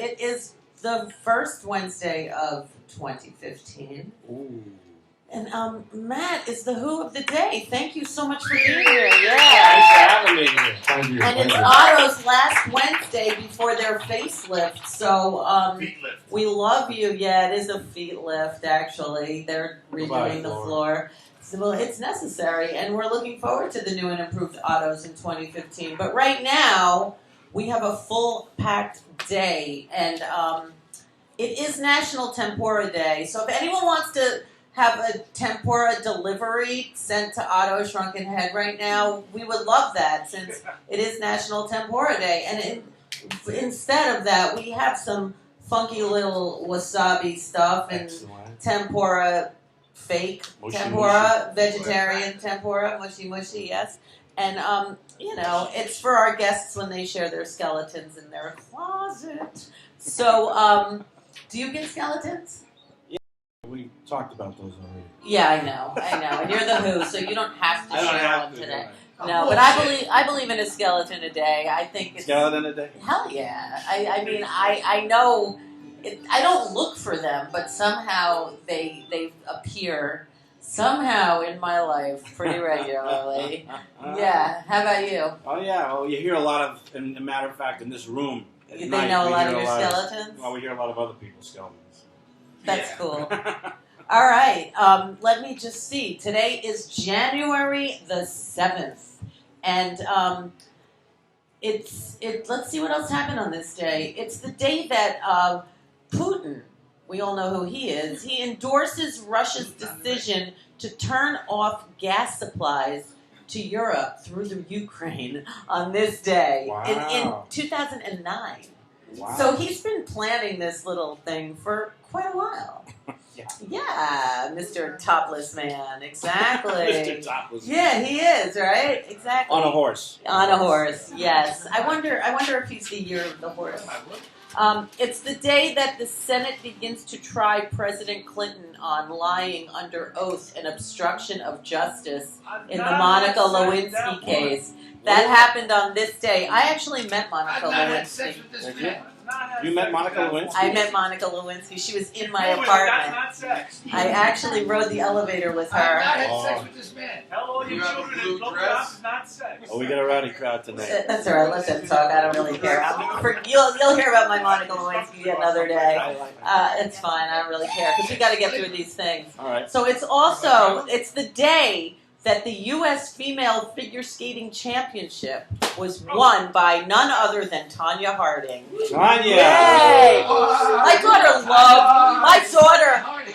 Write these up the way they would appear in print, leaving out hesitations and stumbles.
It is the first Wednesday of 2015. Ooh. And Matt is the WhO of the day. Thank you so much for being here. Thanks Yeah. for having me here. Thank you. And Thank it's you. Otto's last Wednesday before their facelift. So Feet lift. we love you. Yeah, it is a feet lift, actually. They're Goodbye, redoing the floor. floor. So, well, it's necessary. And we're looking forward to the new and improved Ottos in 2015. But right now, we have a full-packed day. And it is National Tempura Day. So if anyone wants to have a tempura delivery sent to Otto Shrunken Head right now, we would love that since it is National Tempura Day. And instead of that, we have some funky little wasabi stuff and Excellent. tempura fake, Mushy, tempura, vegetarian tempura, mushy mushy, yes. And, it's for our guests when they share their skeletons in their closet. So, do you get skeletons? We talked about those already. Yeah, I know. And you're the WHO, so you don't have to I don't share have one to. today. Right. No, but I believe in a skeleton a day. I think it's Skeleton a day? hell yeah. I know. I don't look for them, but somehow they appear somehow in my life pretty regularly. Yeah. How about you? Oh, yeah. Well, you hear a lot of, and a matter of fact, in this room. At They night, know a we lot hear of your skeletons? Well, we hear a lot of other people's skeletons. That's cool. All right. Let me just see. Today is January the 7th. And let's see what else happened on this day. It's the day that Putin, we all know who he is, he endorses Russia's decision to turn off gas supplies to Europe through the Ukraine on this day in 2009. Wow. So he's been planning this little thing for quite a while. Yeah, Mr. Topless Man, exactly. Mr. Topless. Yeah, he is, right? Exactly. On a horse. On a horse, yes. I wonder if he's the year of the horse. It's the day that the Senate begins to try President Clinton on lying under oath and obstruction of justice in the Monica Lewinsky case. That happened on this day. I actually met Monica I've not had sex Lewinsky. with this Did you? man. You met Monica Lewinsky? I met Monica Lewinsky. She was in my That's apartment. not sex. I actually rode the elevator with I've her. not had sex with this man. Tell all your You have a children blue that don't dress? stop is not sex. Oh, we got a rowdy crowd tonight. That's all right. Let them talk. I don't really care. You'll hear about my Monica Lewinsky another day. It's fine. I don't really care because we got to get through these things. All right. So it's the day that the U.S. Female Figure Skating Championship was won by none other than Tanya Harding. Tanya! Yay! My daughter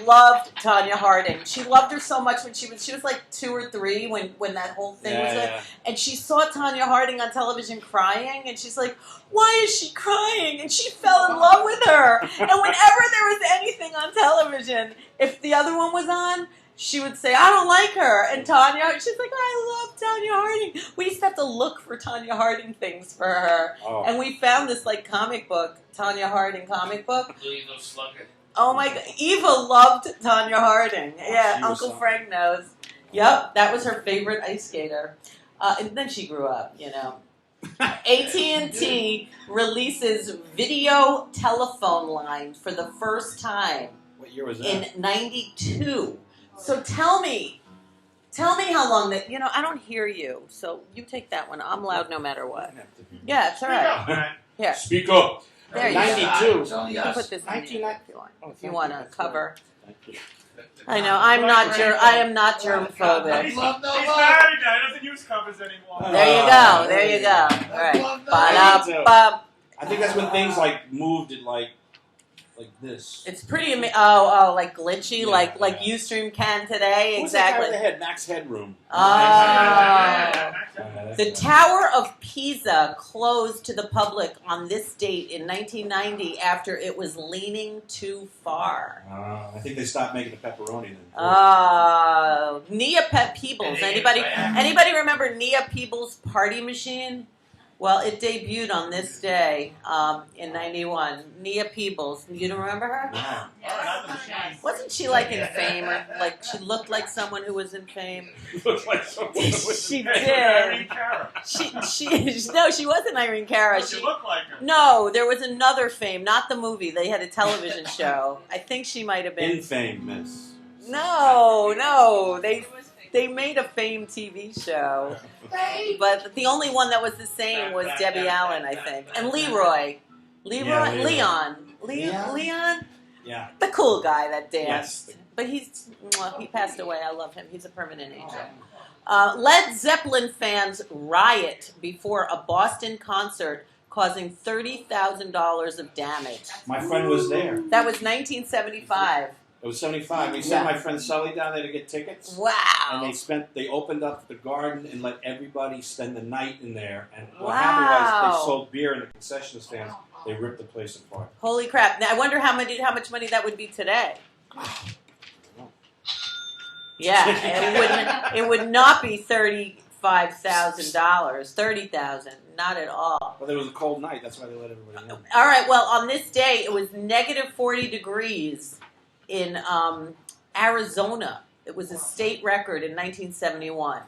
loved Tanya Harding. She loved her so much when she was like 2 or 3 when that whole thing was Yeah. and she saw Tanya Harding on television crying, and she's like, why is she crying? And she fell in love with her. And whenever there was anything on television, if the other one was on, she would say, I don't like her. And Tanya, she's like, I love Tanya Harding. We used to have to look for Tanya Harding things for her. Oh. And we found this like comic book, Tanya Harding comic book. Illegal slugger. Oh my God. Eva loved Tanya Harding. Yeah, She was Uncle something. Frank knows. Yep, that was her favorite ice skater. And then she grew up, AT&T releases video telephone line for the first time What year was that? in 92. So tell me how long that, I don't hear you. So you take that one. I'm loud no matter what. Yeah, it's all right. Here, Speak up. there you go. 92. It's only You can us. put this in if you want. Oh, If you want to cover. Thank you. I know, I am not He's germphobic. Love no love. married now. He doesn't use covers anymore. There you go, there you go. All right. Love no Ba-da-ba. I think that's when things like moved it like this. It's pretty amazing. Oh, like glitchy, Yeah, like yeah. Ustream can today. Who's that guy with Exactly. the head? Max Headroom. The Tower of Pisa closed to the public on this date in 1990 after it was leaning too far. I think they stopped making the pepperoni then. Nia Peebles. And they Anybody get back. remember Nia Peebles' party machine? Well, it debuted on this day in '91. Nia Peebles. You don't remember her? Wow. Wasn't she like in Fame, or like she looked like someone who was in Fame? Looks like someone was She Irene did. Cara. No, she wasn't Irene Cara. She looked like her. No, there was another Fame, not the movie. They had a television show. I think she might have been. Infamous. No, they made a Fame TV show, but the only one that was the same was Debbie Allen, I think, and Leroy, Yeah, Leroy. Leon, Yeah. the cool guy that danced. Yes. But he passed away. I love him. He's a permanent agent. Led Zeppelin fans riot before a Boston concert, causing $30,000 of damage. My friend was there. That was 1975. It was 75. He sent my friend Sully down there to get tickets. Wow. And they opened up the garden and let everybody spend the night in there. And what Wow. happened was they sold beer in the concession stands. They ripped the place apart. Holy crap! Now I wonder how much money that would be today. Yeah, it would not be $35,000, $30,000, not at all. But it was a cold night. That's why they let everybody in. All right. Well, on this day, it was negative 40 degrees in Arizona. It was a state record in 1971.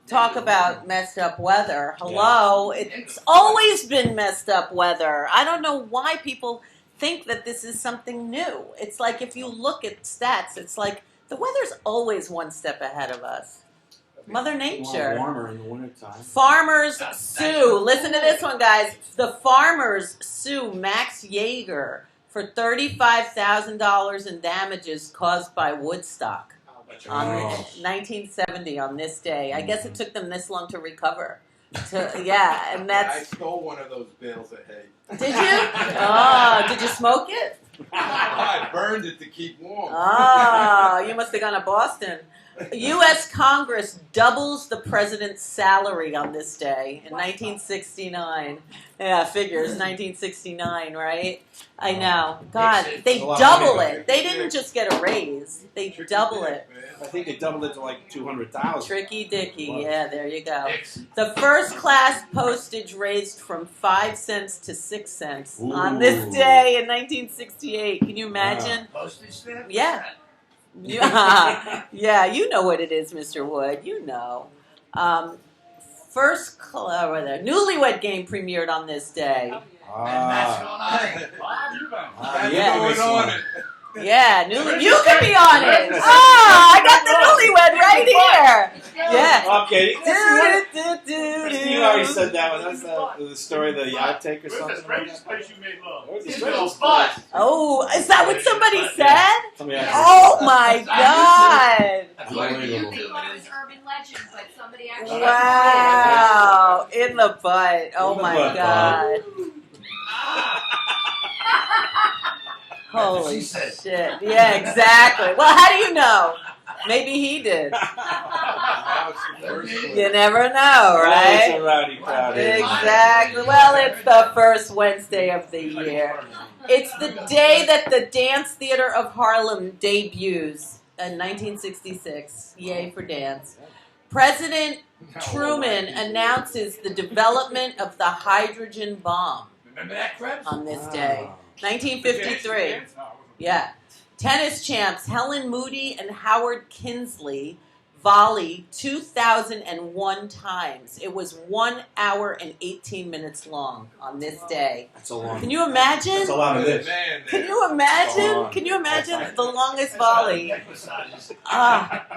Talk about messed up weather. Hello. It's always been messed up weather. I don't know why people think that this is something new. It's like if you look at stats, it's like the weather's always one step ahead of us. Mother A lot Nature. warmer in the wintertime. Farmers sue. Listen to this one, guys. The farmers sue Max Yeager for $35,000 in damages caused by Woodstock. On 1970 on this day. I guess it took them this long to recover. And I that's. stole one of those bales of hay. Did you? Oh, did you smoke it? I burned it to keep warm. Oh, you must have gone to Boston. U.S. Congress doubles the president's salary on this day in 1969. Yeah, figures 1969, right? I know. God, they double it. They didn't just get a raise; they double it. I think they doubled it to like 200,000. Tricky Dicky, yeah, there you go. The first class postage raised from 5 cents to 6 cents on this day in 1968. Can you imagine? Postage stamp? Yeah. Yeah, you know what it is, Mr. Wood. You know. Newlywed Game premiered on this day. And that's going on. Why have you been? That's Yeah. going on it. Yeah, you can be on it. I got the newlywed right here. Yeah. Okay. Do-do-do-do-do. You already said that one. That's the story of the yacht take or Where's the something. strangest place you made love? Where's the It's strangest Bill's butt. Oh, is that what somebody said? Somebody asked Oh my God. According to Unbelievable. YouTube, it was urban legend, but somebody actually. Wow. In the butt. Oh In the my butt, God. Holy She said. shit. Yeah, exactly. Well, how do you know? Maybe he did. Now it's the first one. You never know, Oh, it's right? a rowdy crowd. Exactly. Well, it's the first Wednesday of the year. It's the day that the Dance Theater of Harlem debuts in 1966. Yay for dance. President Truman announces the development of the hydrogen bomb Remember that, Krebs? on this day. 1953. Yeah. Tennis champs Helen Moody and Howard Kinsley volley 2,001 times. It was 1 hour and 18 minutes long on this day. That's a long. Can you imagine? That's a lot of this. Man, Can you imagine? Can you imagine the longest volley?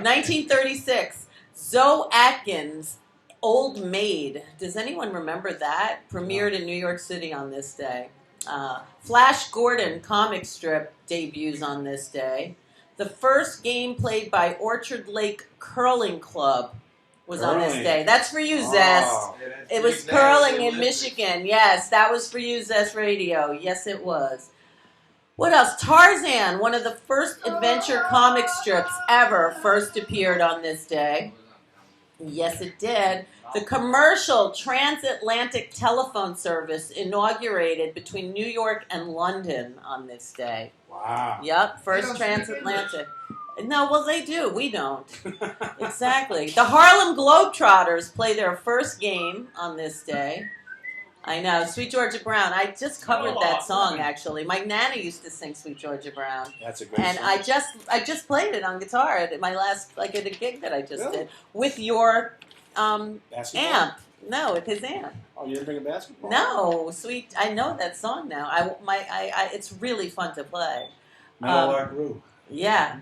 1936. Zoe Atkins, Old Maid. Does anyone remember that? Premiered in New York City on this day. Flash Gordon comic strip debuts on this day. The first game played by Orchard Lake Curling Club was on this Curling. day. That's for you, Zest. Oh. It was curling in Michigan. Yes, that was for you, Zest Radio. Yes, it was. What else? Tarzan, one of the first adventure comic strips ever, first appeared on this day. Yes, it did. The commercial transatlantic telephone service inaugurated between New York and London on this day. Wow. Yep, first transatlantic. No, well, they do. We don't. Exactly. The Harlem Globetrotters play their first game on this day. I know, Sweet Georgia Brown. I just covered Oh, that song good. actually. My nana used to sing Sweet Georgia Brown, That's a great and song. I just played it on guitar at my last at a gig that I just Really? did with your Basketball? amp. No, with his amp. Oh, you didn't bring a basketball? No, Sweet. I know that song now. It's really fun to play. Metal ReW. Yeah.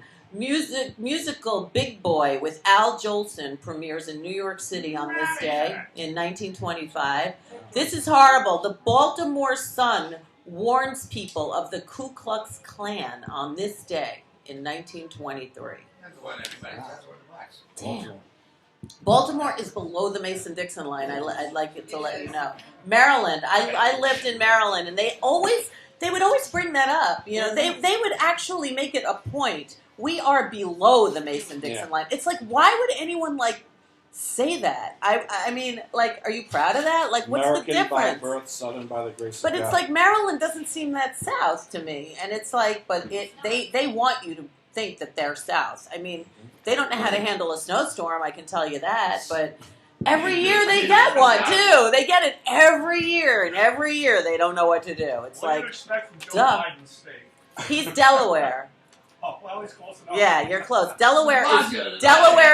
Musical Big Boy with Al Jolson premieres in New York City on this day in 1925. This is horrible. The Baltimore Sun warns people of the Ku Klux Klan on this day in 1923. That's what everybody. That's what it was. Damn. Baltimore is below the Mason-Dixon line. I'd like it to let you know. Maryland. I lived in Maryland, and they would always bring that up. You know, they would actually make it a point. We are below the Mason-Dixon line. It's like, why would anyone say that? I mean, are you proud of that? What's American the difference? by birth, Southern by the grace But of it's God. like Maryland doesn't seem that South to me, and it's like, but they want you to think that they're South. I mean, they don't know how to handle a snowstorm. I can tell you that, but. Every year they get one too. They get it every year, and every year they don't know what to do. It's What do you like, expect from Joe duh. Biden's state? he's Delaware. Oh, well, he's close enough. Yeah, you're close. Delaware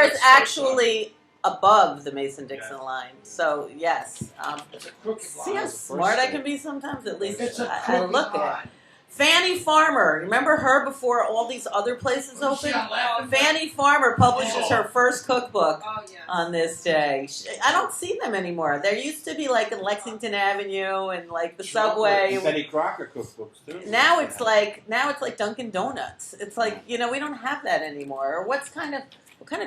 is actually above the Mason-Dixon line. So yes, It's a crooked see line. how smart I can be sometimes. At least It's a I crooked look line. it. Fannie Farmer, remember her before all these other places Was she opened? on Laughing Fannie Farmer publishes her first cookbook Oh, yeah. on this day. I don't see them anymore. There used to be in Lexington Avenue and the subway. And Betty Crocker cookbooks too. Now it's like Dunkin' Donuts. It's like, we don't have that anymore. Or what kind of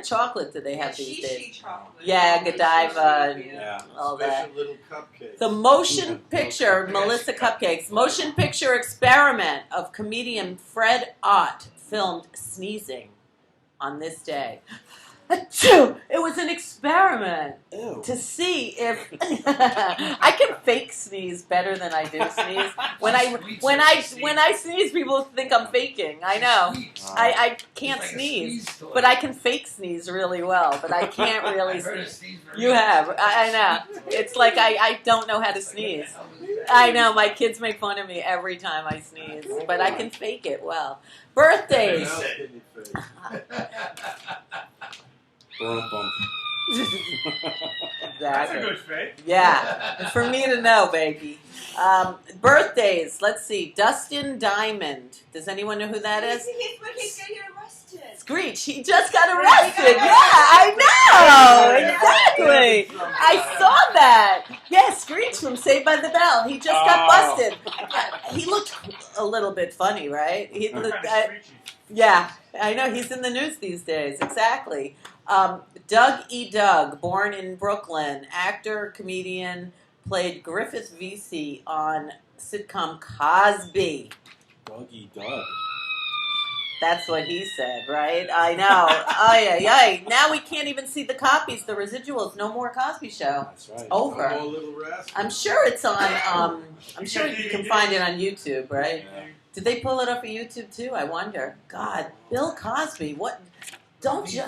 chocolate do they have these days? chocolate. Yeah, Godiva and Yeah. all that. Special little cupcakes. The motion picture, Melissa Cupcakes, motion picture experiment of comedian Fred Ott filmed sneezing on this day. Achoo! It was an experiment Ew. to see if I can fake sneeze better than I do sneeze. When I sneeze, people think I'm faking. I know. I can't sneeze, but I can fake sneeze really well. But I can't really sneeze. You have. I know. It's like I don't know how to sneeze. I know. My kids make fun of me every time I sneeze, but I can fake it well. Birthdays. What else can you fake? Bum, bum. That's a Exactly. good fake. Yeah, for me to know, baby. Birthdays. Let's see. Dustin Diamond. Does anyone know who that is? He's getting arrested. Screech. He just got arrested. Yeah, I know. Exactly. I saw that. Yeah, Screech from Saved by the Bell. He just got busted. He looked a little bit funny, right? He Kind looked. of screechy. Yeah, I know. He's in the news these days. Exactly. Doug E. Doug, born in Brooklyn, actor, comedian, played Griffith Vesey on sitcom Cosby. Dougie Doug. That's what he said, right? I know. Ay. Now we can't even see the copies, the residuals. No more Cosby Show. That's right. Over. No more little rascal. I'm sure it's on. I'm sure you can find it on YouTube, right? Yeah. Did they pull it off of YouTube too? I wonder. God, Bill Cosby. What? Don't you?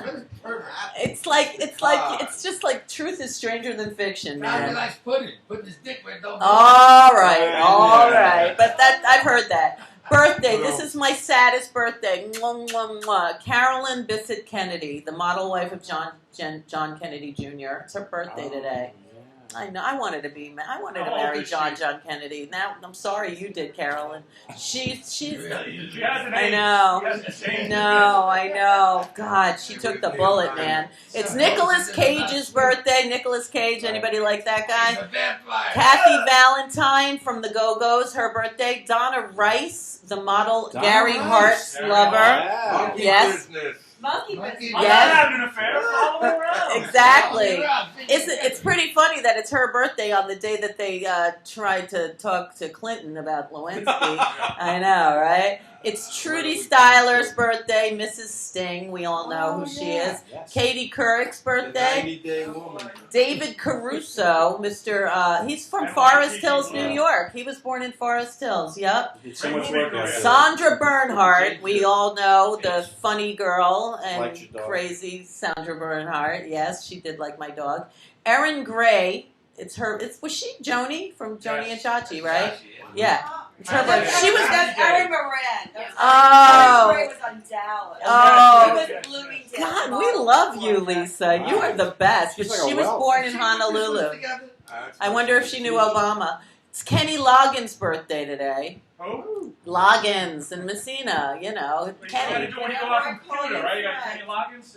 It's just like truth is stranger than fiction, Now he man. likes pudding. Putting his dick where it don't All right. But that I've heard that. Birthday. This is my saddest birthday. Mwah, mwah, mwah. Carolyn Bissett Kennedy, the model wife of John Kennedy Jr. It's her birthday today. I know. I wanted to marry John Kennedy. Now I'm sorry you did, Carolyn. She's. She has an I age. know. She has an age. I know. God, she took the bullet, man. It's Nicolas Cage's birthday. Nicolas Cage. Anybody like that He's guy? a vampire. Kathy Valentine from the Go-Go's, her birthday. Donna Rice, the model, Donna Gary Rice. Hart's Gary lover. Yeah. Monkey Yes. business. Monkey Monkey business. I'm Yes. not having an affair. Follow her around. Exactly. It's pretty funny that it's her birthday on the day that they tried to talk to Clinton about Lewinsky. I know, right? It's Trudy Styler's birthday, Mrs. Sting. We all know who she is. Yes. Katie Couric's The birthday. 90-day woman. David Caruso, he's from Forest Hills, New York. He was born in Forest Hills. Yep. He did so much work out there. Sandra Bernhardt, we all know, the funny girl and Like your dog. crazy Sandra Bernhardt. Yes, she did like my dog. Erin Gray It's her. Was she Joni from Joni and Yes. Chachi, right? Chachi, Yeah. It's her Yeah. birthday. She was. That's Erin Moran. That's Oh. Erin was on Dallas. Oh. She was Bloomingdale. God, we love you, Lisa. You are the best. She's But like a she was wealth. born in Did she put this list Honolulu. together? I wonder if she knew Obama. It's Kenny Loggins' birthday today. Who? Loggins and Messina, you know, You gotta Kenny. do when you go off computer, right? You got Kenny Loggins.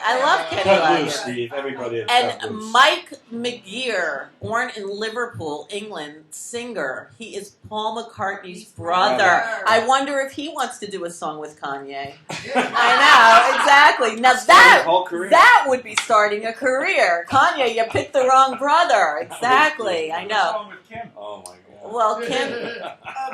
I love Kenny Cut loose, Loggins. Steve. Everybody. Cut And loose. Mike McGear, born in Liverpool, England, singer. He is Paul McCartney's brother. I wonder if he wants to do a song with Kanye. I know, exactly. Now Started a whole career. that would be starting a career. Kanye, you picked the wrong brother. Exactly. I know. Song with Kim. Oh my God. Well, Kim,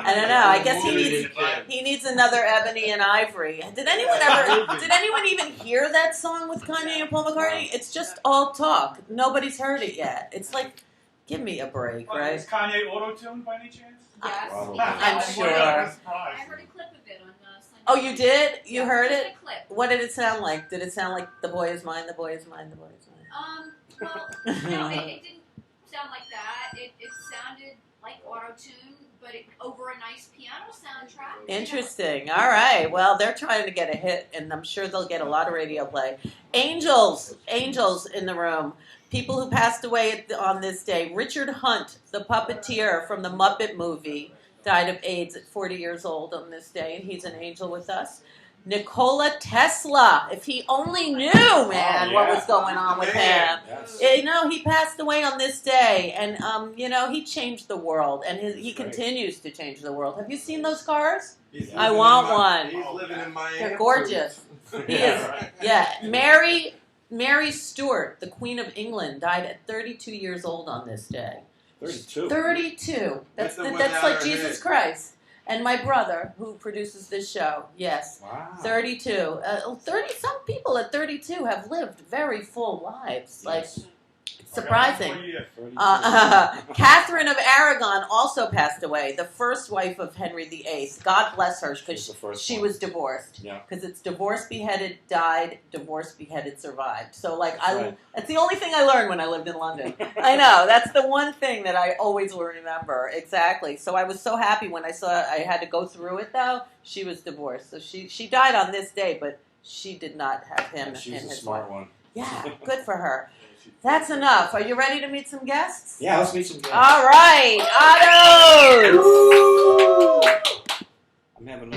I don't know. I guess he needs another Ebony and Ivory. Did anyone even hear that song with Kanye and Paul McCartney? It's just all talk. Nobody's heard it yet. It's like, give me a break, What, right? is Kanye auto-tuned by any chance? Yes. Probably. I'm Oh, sure. my God, I'm I surprised. heard a clip of it on Sunday. Oh, you did? You heard Just it? a clip. What did it sound like? Did it sound like "The Boy Is Mine, the Boy Is Mine, the Boy Is Mine"? Well, no, it didn't sound like that. It sounded like auto-tune, but over a nice piano soundtrack. Interesting. All right. Well, they're trying to get a hit, and I'm sure they'll get a lot of radio play. Angels in the room. People who passed away on this day. Richard Hunt, the puppeteer from the Muppet movie, died of AIDS at 40 years old on this day, and he's an angel with us. Nikola Tesla, if he only knew, man, what was going on with him. Yes. You know, he passed away on this day, and you know, he changed the world, and he That's right. continues to change the world. Have you seen those cars? He's I living want in one. He's living in Miami. They're gorgeous. He Yeah. is. Yeah, Mary Stuart, the Queen of England, died at 32 years old on this day. 32. 32. That's With or that's without like her Jesus head? Christ. And my brother, who produces this show, yes. Wow. 32. 30. Some people at 32 have lived very full lives. Like, Yes. it's surprising. 32. Catherine of Aragon also passed away, the first wife of Henry VIII. God bless her, She was because the first she one. was divorced. Yeah. Because it's divorced, beheaded, died, divorced, beheaded, survived. So, like, That's right. that's the only thing I learned when I lived in London. I know, that's the one thing that I always will remember. Exactly. So I was so happy when I saw I had to go through it, though. She was divorced. So she died on this day, but she did not have him She's in a his smart life. one. Yeah, good for her. That's enough. Are you ready to meet some guests? Yeah, let's meet some guests. All right, Ottos! I'm having a